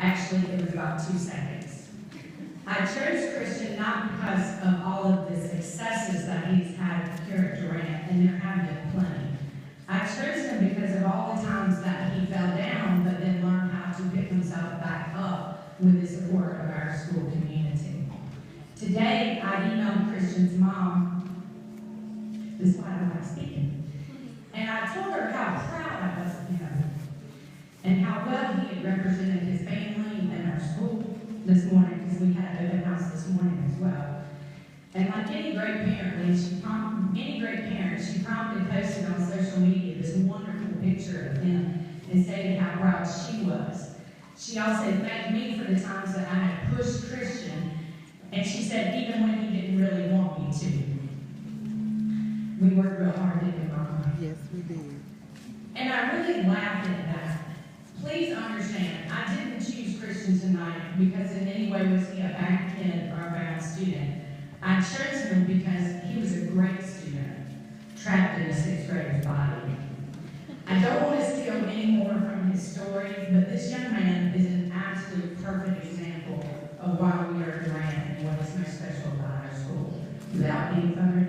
Actually, it was about 2 seconds. I chose Christian not because of all of the successes that he's had here at Durant, and there have been plenty. I chose him because of all the times that he fell down, but then learned how to pick himself back up with the support of our school community. Today, I emailed Christian's mom. This is why I like speaking. And I told her how proud I was of him and how well he had represented his family and our school this morning, because we had an open house this morning as well. And like any great parent, she promptly posted on social media this wonderful picture of him and stated how proud she was. She also thanked me for the times that I had pushed Christian, and she said even when he didn't really want me to. We worked real hard, didn't we, Mama? Yes, we did. And I really laughed at that. Please understand, I didn't choose Christian tonight because in any way was he a bad kid or a bad student. I chose him because he was a great student, trapped in a 6th grader's body. I don't want to steal any more from his story, but this young man is an absolute perfect example of why we are Durant and what is most special about our school. Without any further